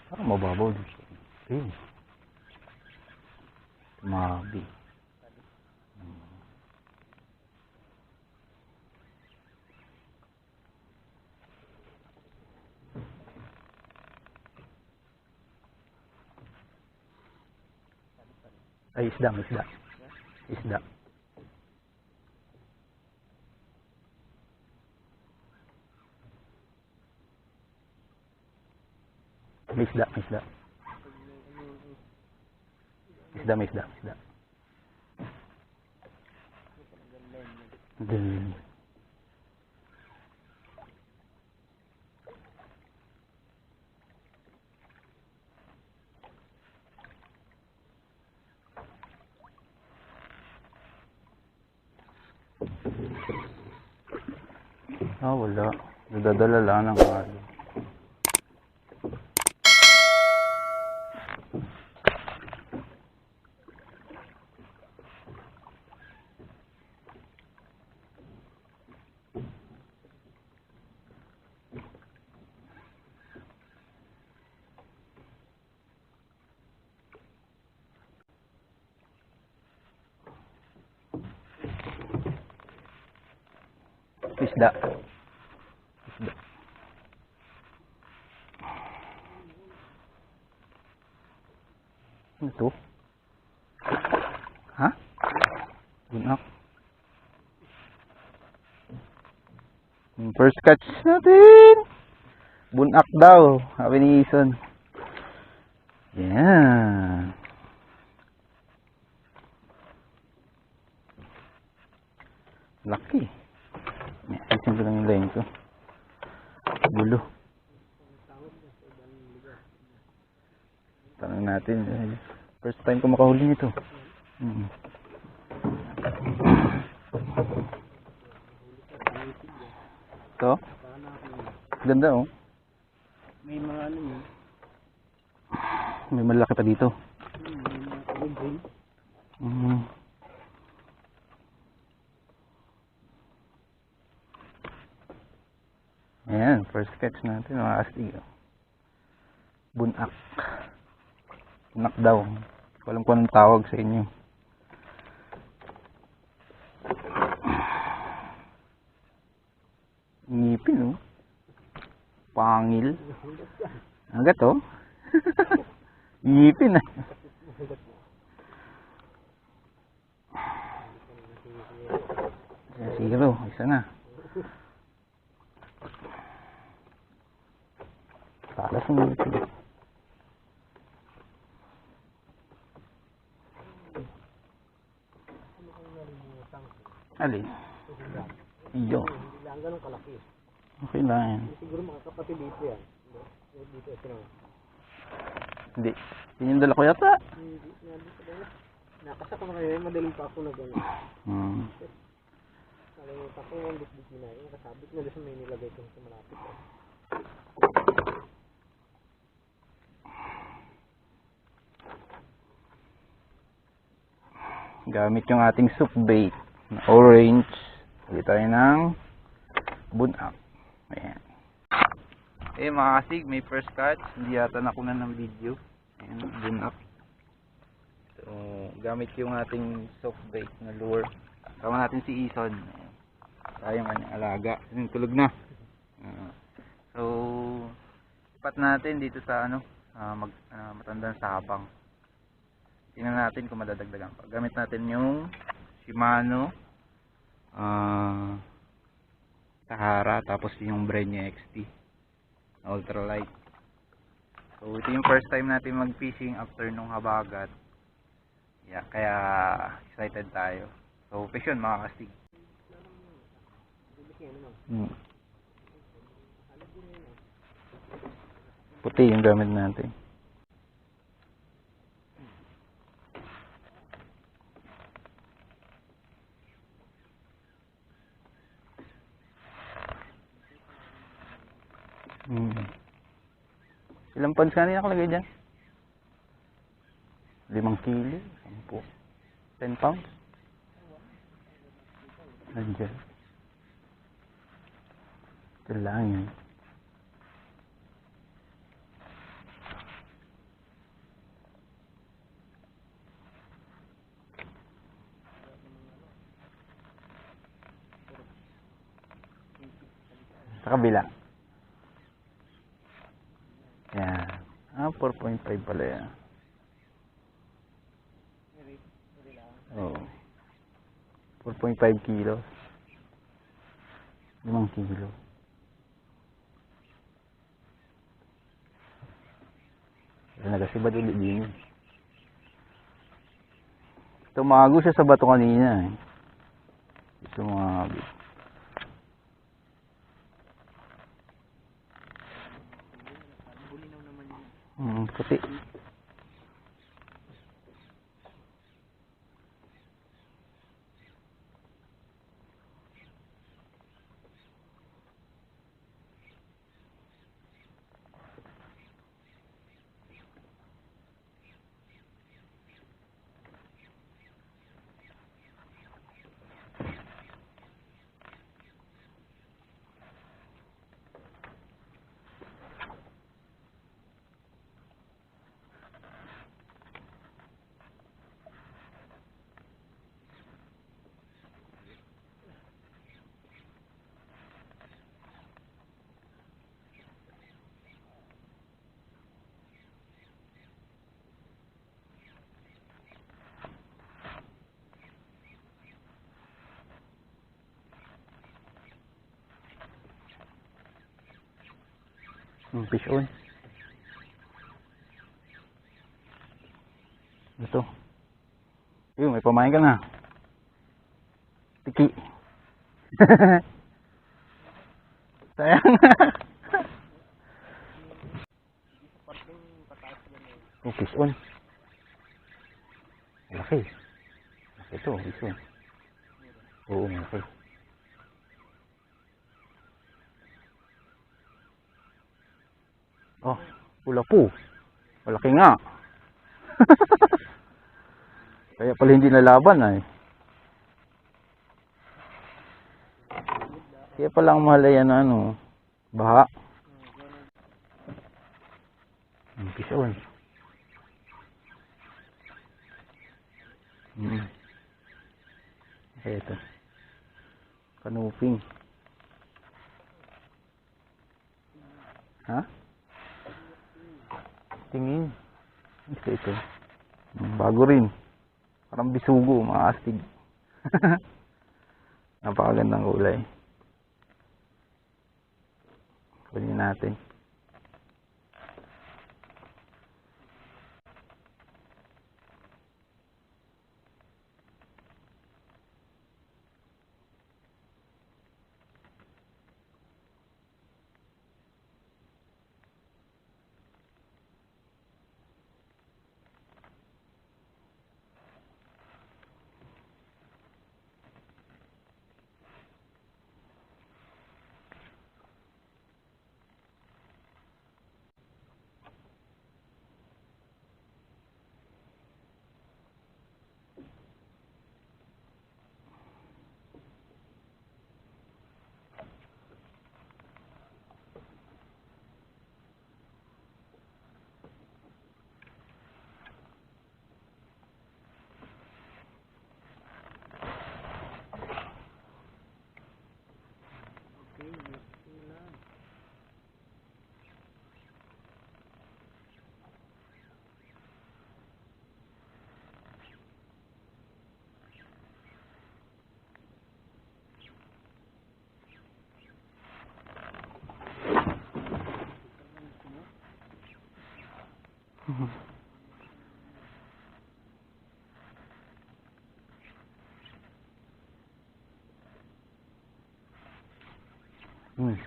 Parang mababaw dito. Okay. Mabi. Ay, isda. Isda. May isda. Galing. Wala. Nadadala lang ng halo. Isda. Ano to? Ha? Bunak. First catch natin. Bunak daw. Sabi ni Ison. Yeah. Laki. Ayusin ko lang yung line ko. Gulo. Tanong natin. First time ko makahuli nito. Ito? Ganda oh. May mga ano yun. May malaki pa dito. Ayan, first catch natin mga Astig. Bunak. Bunak daw. Walang kung anong tawag sa inyo. Ngipin oh. Pangil. Hanggat oh. Ngipin ah. Zero. Isa na. Talas ng ngipin. Alin? Iyo. Hindi lang ganun kalaki. Okay lang yan. Siguro makakapatid dito yan. Dito ito lang. Hindi. Yun yung dala ko yata. Hindi. Nakasa ko na kayo. Madaling pa ako na gano'n. Nakalimutan ko yung bitbit na yun. Kasabit na doon may nilagay ko sa malapit. Gamit yung ating soup bait na orange. Pili tayo ng bunak. Ayan. Mga Astig, may first catch. Hindi yata nakunan ng video. Ayan, bunak. So, gamit yung ating soup bait na lure. Kama natin si Ison. Tayo ang kanyang alaga. Tulog na. So, pat natin dito sa matandang sabang. Tingnan natin kung madadagdagan pa. Gamit natin yung Shimano Sahara, tapos yung brand niya XT Ultralight. So ito yung first time natin mag fishing after nung habagat. Yeah, kaya excited tayo. So fish yun mga Kasting. Puti yung gamit natin. Ilang pounds kanina nakalagay dyan? 5 kilo? 10. 10 pounds? Nandiyan. Ito lang yun. Sa kabila. Yan. 4.5 pala yan. Oo. 4.5 kilos. 5 kilo. Nagasibad ulit din. Tumago siya sa bato kanina. Tumago. Puti. Fish on. Ito. Yun, may pamain ka na. Tiki. Sayang. Fish on. Laki. Ito, fish on. Oo, malaki. Oh, pula po. Malaki nga. Kaya pala hindi nalaban ay. Kaya pala ang mahal yan ano, baha. Pison. Kaya ito. Kanuping. Ha? Tingin. Ito. Bago rin. Parang bisugo, mga astig. Napakagandang kulay. Kunin natin.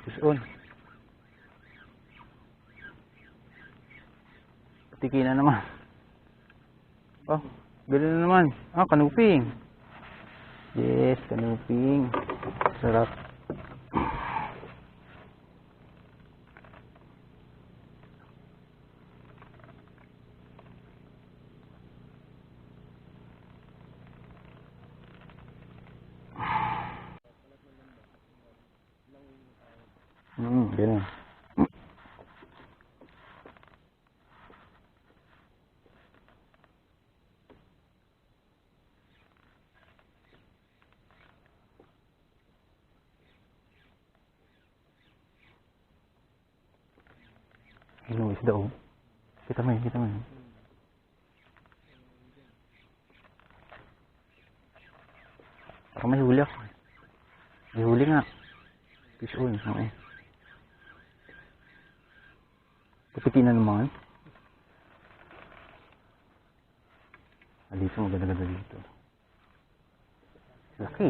Puson. Patiki na naman. Oh, gano'n na naman. Ah, kanuping. Yes, kanuping. Sarap. Ganun. Ayun, isda oh. Kita mo yun, kita mo yun. Parang may huli ako. May huli nga. Fish on, oo. Kapitin na naman. Dito, maganda-ganda dito. Laki.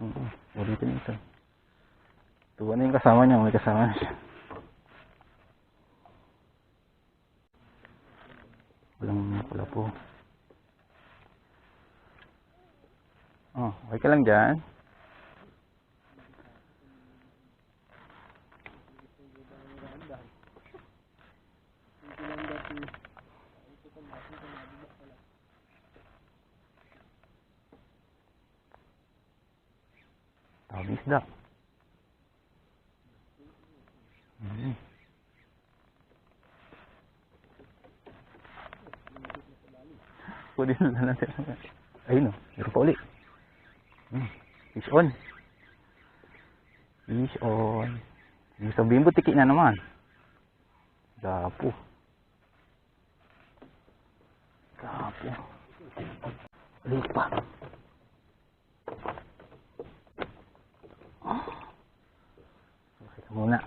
Oo, dito na ito. Tuwa na yung kasama niya, may kasama na siya. Wala po. Oh, okay ka lang dyan. Tawag isda. Kunin na natin. Ayun o, meron pa uli. Fish on. Fish on. Yung sabihin mo, tiki na naman. Gapo. Gapo. Lipa. Makita muna.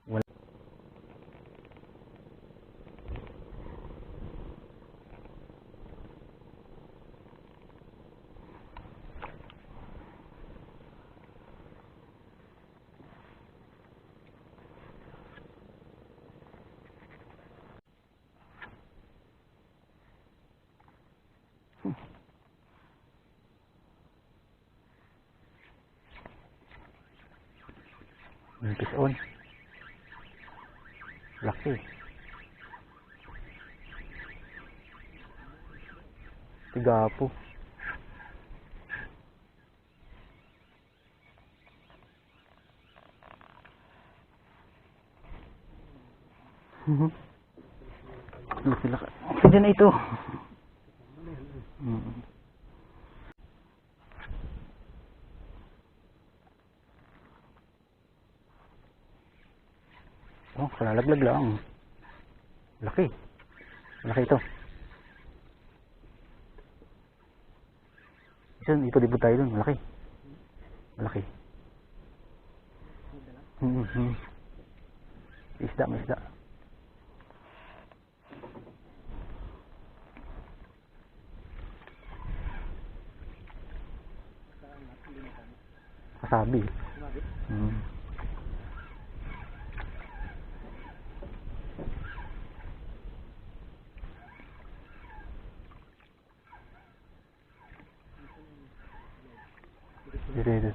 Wala. Fish on. Laki. Tigapo. Laki. Pwede na ito. Oh, kalalaglag lang. Laki. Laki ito. Diyan, ipod-ipod tayo dun. Malaki. Malaki. Isda, may isda. Kasabi. Dito.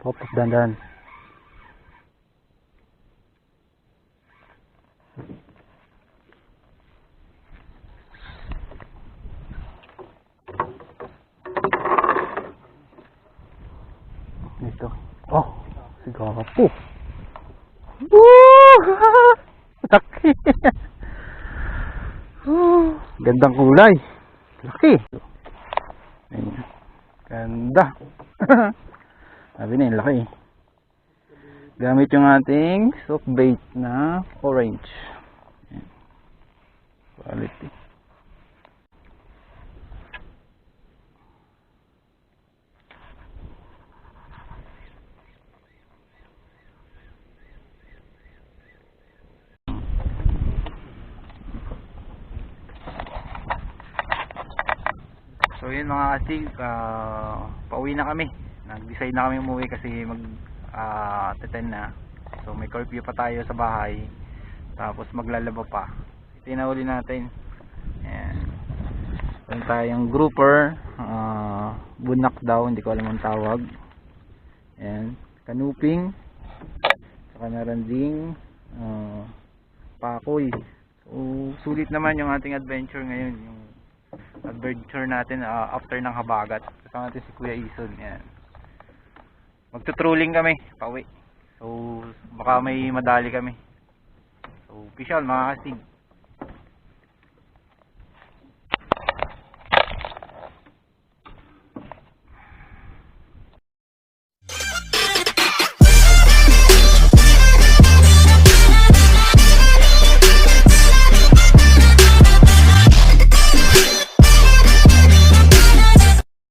Hop, dandan. Ito. Oh, sigapo. Laki. Gandang kulay. Laki. Ayan. Ganda. Sabi na yung laki. Gamit yung ating soft bait na orange. Ayan. Quality. So yun mga kastig, pauwi na kami. Nag-decide na kami umuwi kasi mag 10 na. So may curfew pa tayo sa bahay. Tapos maglalaba pa. Ito yung nahuli natin. Ayan. Meron tayong grouper. Bunak daw, hindi ko alam ang tawag. Ayan. Kanuping. Saka meron ding pakoy. So, sulit naman yung ating adventure ngayon. Yung adventure natin after ng habagat. Kasama natin si Kuya Ison. Yan. Magtutrolling kami, pauwi. So, baka may madali kami. So, official mga kastig.